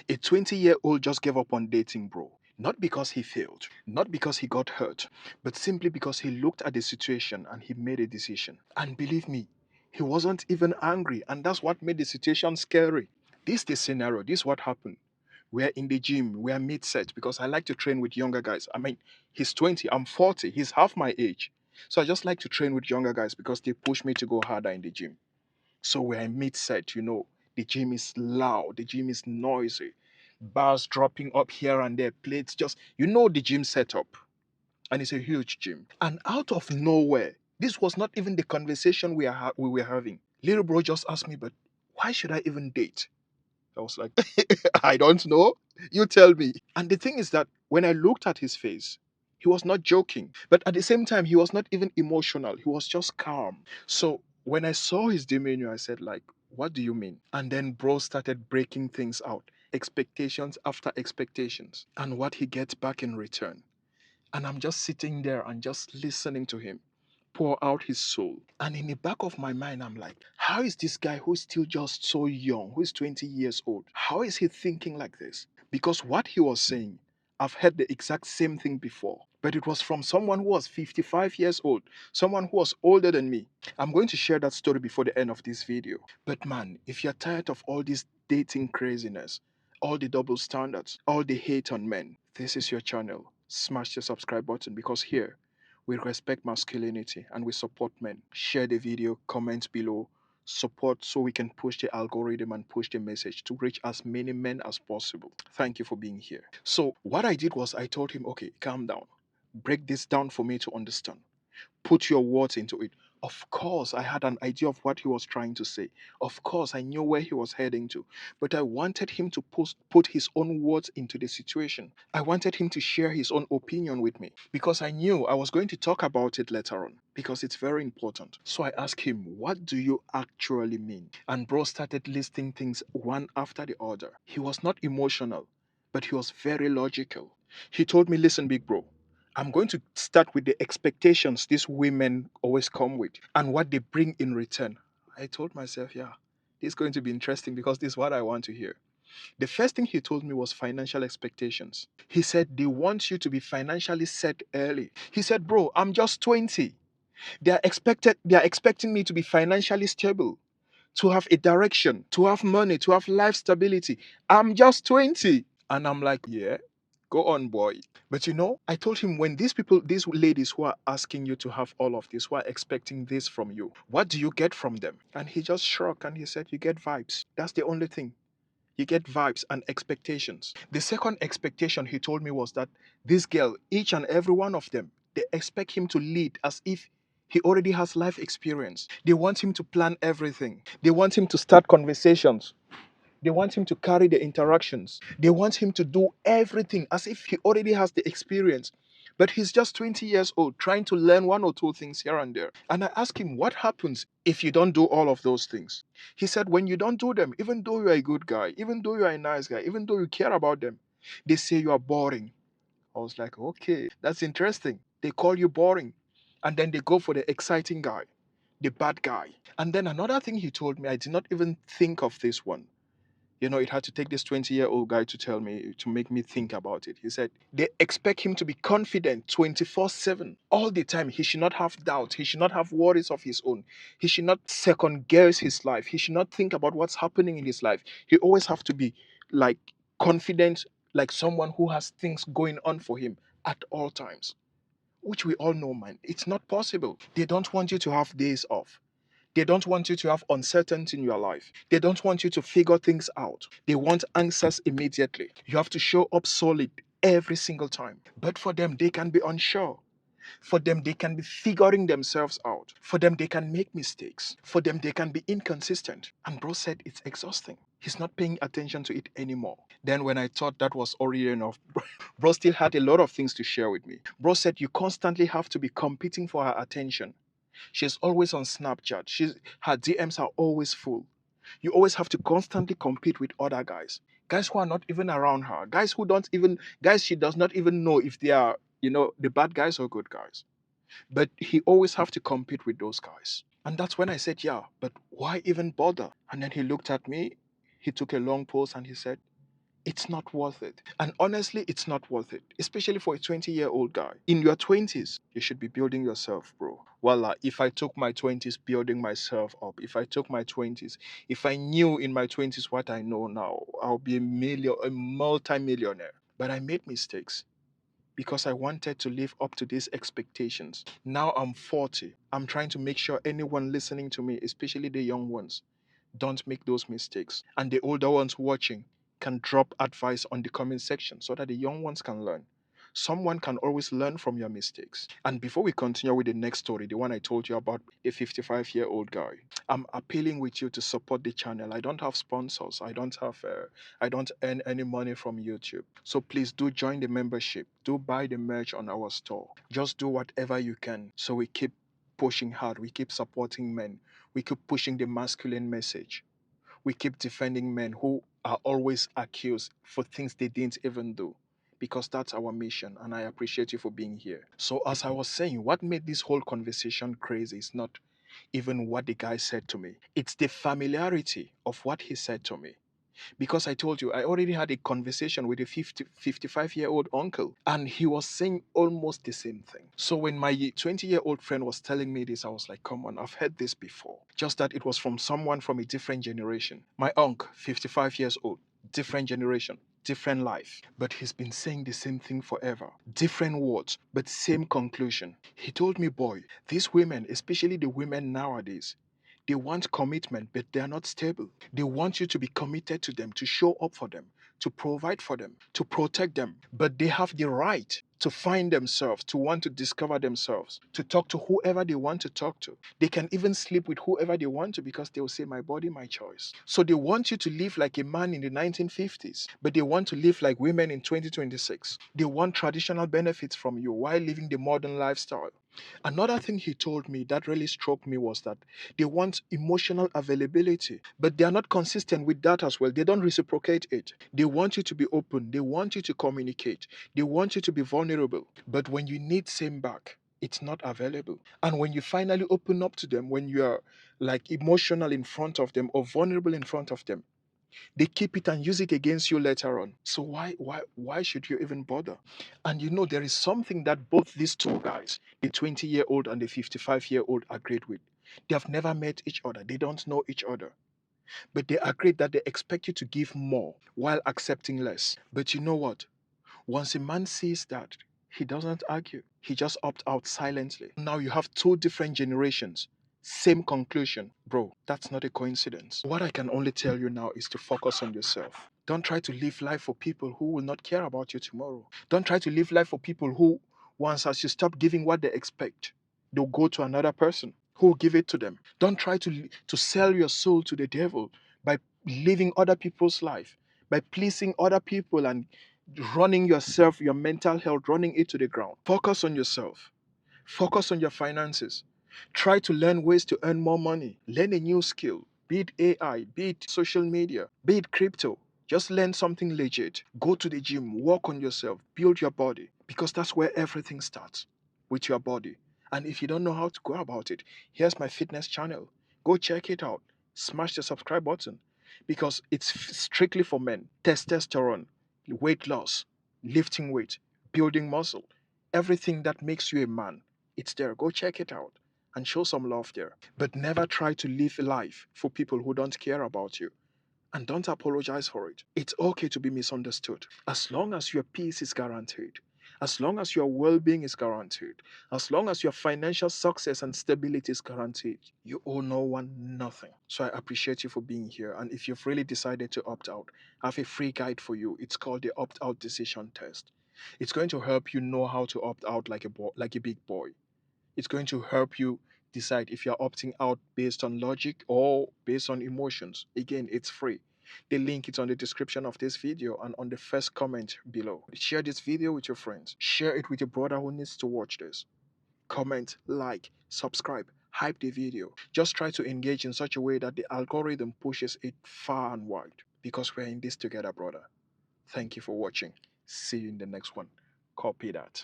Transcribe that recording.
A 20-year-old just gave up on dating, bro. Not because he failed, not because he got hurt, but simply because he looked at the situation and he made a decision. And believe me, he wasn't even angry, and that's what made the situation scary. This is the scenario. This is what happened. We're in the gym. We're mid-set because I like to train with younger guys. I mean, he's 20. I'm 40. He's half my age. So I just like to train with younger guys because they push me to go harder in the gym. So we're in mid-set, the gym is loud. The gym is noisy. Bars dropping up here and there. Plates just, the gym setup. And it's a huge gym. And out of nowhere, this was not even the conversation we were having. Little bro just asked me, but why should I even date? I was like, I don't know. You tell me. And the thing is that when I looked at his face, he was not joking. But at the same time, he was not even emotional. He was just calm. So when I saw his demeanor, I said, like, what do you mean? And then bro started breaking things out. Expectations after expectations. And what he gets back in return. And I'm just sitting there and just listening to him pour out his soul. And in the back of my mind, I'm like, how is this guy who's still just so young, who's 20 years old, how is he thinking like this? Because what he was saying, I've heard the exact same thing before, but it was from someone who was 55 years old, someone who was older than me. I'm going to share that story before the end of this video. But man, if you're tired of all this dating craziness, all the double standards, all the hate on men, this is your channel. Smash the subscribe button because here we respect masculinity and we support men. Share the video, comment below, support so we can push the algorithm and push the message to reach as many men as possible. Thank you for being here. So, what I did was I told him, okay, calm down. Break this down for me to understand. Put your words into it. Of course, I had an idea of what he was trying to say. Of course, I knew where he was heading to. But I wanted him to put his own words into the situation. I wanted him to share his own opinion with me because I knew I was going to talk about it later on because it's very important. So I asked him, what do you actually mean? And bro started listing things one after the other. He was not emotional, but he was very logical. He told me, listen, big bro, I'm going to start with the expectations these women always come with and what they bring in return. I told myself, yeah, this is going to be interesting because this is what I want to hear. The first thing he told me was financial expectations. He said they want you to be financially set early. He said, bro, I'm just 20. They are expecting me to be financially stable, to have a direction, to have money, to have life stability. I'm just 20. And I'm like, yeah, go on, boy. But I told him when these ladies who are asking you to have all of this, who are expecting this from you, what do you get from them? And he just shrugged and he said, you get vibes. That's the only thing. You get vibes and expectations. The second expectation he told me was that this girl, each and every one of them, they expect him to lead as if he already has life experience. They want him to plan everything. They want him to start conversations. They want him to carry the interactions. They want him to do everything as if he already has the experience. But he's just 20 years old, trying to learn one or two things here and there. And I asked him, what happens if you don't do all of those things? He said, when you don't do them, even though you're a good guy, even though you're a nice guy, even though you care about them, they say you are boring. I was like, okay, that's interesting. They call you boring. And then they go for the exciting guy, the bad guy. And then another thing he told me, I did not even think of this one. It had to take this 20-year-old guy to tell me, to make me think about it. He said they expect him to be confident 24/7 all the time. He should not have doubt. He should not have worries of his own. He should not second guess his life. He should not think about what's happening in his life. He always have to be like confident, like someone who has things going on for him at all times. Which we all know, man, it's not possible. They don't want you to have days off. They don't want you to have uncertainty in your life. They don't want you to figure things out. They want answers immediately. You have to show up solid every single time. But for them, they can be unsure. For them, they can be figuring themselves out. For them, they can make mistakes. For them, they can be inconsistent. And bro said it's exhausting. He's not paying attention to it anymore. Then when I thought that was already enough, bro still had a lot of things to share with me. Bro said you constantly have to be competing for her attention. She's always on Snapchat. Her DMs are always full. You always have to constantly compete with other guys. Guys who are not even around her. Guys she does not even know if they are, the bad guys or good guys. But he always have to compete with those guys. And that's when I said, yeah, but why even bother? And then he looked at me, he took a long pause and he said, It's not worth it. And honestly, it's not worth it, especially for a 20-year-old guy. In your 20s, you should be building yourself, bro. Well, if I took my 20s building myself up, if I took my 20s, if I knew in my 20s what I know now, I'll be a multi-millionaire. But I made mistakes because I wanted to live up to these expectations. Now I'm 40. I'm trying to make sure anyone listening to me, especially the young ones, don't make those mistakes. And the older ones watching can drop advice on the comment section so that the young ones can learn. Someone can always learn from your mistakes. And before we continue with the next story, the one I told you about, the 55-year-old guy, I'm appealing with you to support the channel. I don't have sponsors. I don't earn any money from YouTube. So please do join the membership. Do buy the merch on our store. Just do whatever you can so we keep pushing hard. We keep supporting men. We keep pushing the masculine message. We keep defending men who are always accused for things they didn't even do. Because that's our mission, and I appreciate you for being here. So, as I was saying, what made this whole conversation crazy is not even what the guy said to me, it's the familiarity of what he said to me. Because I told you, I already had a conversation with a 55-year-old uncle, and he was saying almost the same thing. So when my 20-year-old friend was telling me this, I was like, come on, I've heard this before. Just that it was from someone from a different generation. My uncle, 55 years old, different generation, different life. But he's been saying the same thing forever. Different words, but same conclusion. He told me, boy, these women, especially the women nowadays, they want commitment, but they are not stable. They want you to be committed to them, to show up for them, to provide for them, to protect them. But they have the right to find themselves, to want to discover themselves, to talk to whoever they want to talk to. They can even sleep with whoever they want to because they will say, my body, my choice. So they want you to live like a man in the 1950s, but they want to live like women in 2026. They want traditional benefits from you while living the modern lifestyle. Another thing he told me that really struck me was that they want emotional availability, but they are not consistent with that as well. They don't reciprocate it. They want you to be open, they want you to communicate, they want you to be vulnerable. But when you need same back, it's not available. And when you finally open up to them, when you are like emotional in front of them or vulnerable in front of them, they keep it and use it against you later on. So why should you even bother? And you know, there is something that both these two guys, the 20-year-old and the 55-year-old, agreed with. They have never met each other. They don't know each other. But they agreed that they expect you to give more while accepting less. But you know what? Once a man sees that, he doesn't argue. He just opts out silently. Now you have two different generations. Same conclusion. Bro, that's not a coincidence. What I can only tell you now is to focus on yourself. Don't try to live life for people who will not care about you tomorrow. Don't try to live life for people who, once as you stop giving what they expect, they'll go to another person who will give it to them. Don't try to sell your soul to the devil by living other people's life, by pleasing other people and running yourself, your mental health, running it to the ground. Focus on yourself. Focus on your finances. Try to learn ways to earn more money. Learn a new skill, be it AI, be it social media, be it crypto. Just learn something legit. Go to the gym, work on yourself, build your body, because that's where everything starts, with your body. And if you don't know how to go about it, here's my fitness channel. Go check it out. Smash the subscribe button because it's strictly for men. Testosterone, weight loss, lifting weight, building muscle, everything that makes you a man. It's there. Go check it out and show some love there. But never try to live a life for people who don't care about you. And don't apologize for it. It's okay to be misunderstood. As long as your peace is guaranteed, as long as your well being is guaranteed, as long as your financial success and stability is guaranteed, you owe no one nothing. So I appreciate you for being here. And if you've really decided to opt out, I have a free guide for you. It's called the Opt Out Decision Test. It's going to help you know how to opt out like a big boy. It's going to help you decide if you're opting out based on logic or based on emotions. Again, it's free. The link is on the description of this video and on the first comment below. Share this video with your friends. Share it with your brother who needs to watch this. Comment, like, subscribe, hype the video. Just try to engage in such a way that the algorithm pushes it far and wide because we're in this together, brother. Thank you for watching. See you in the next one. Copy that.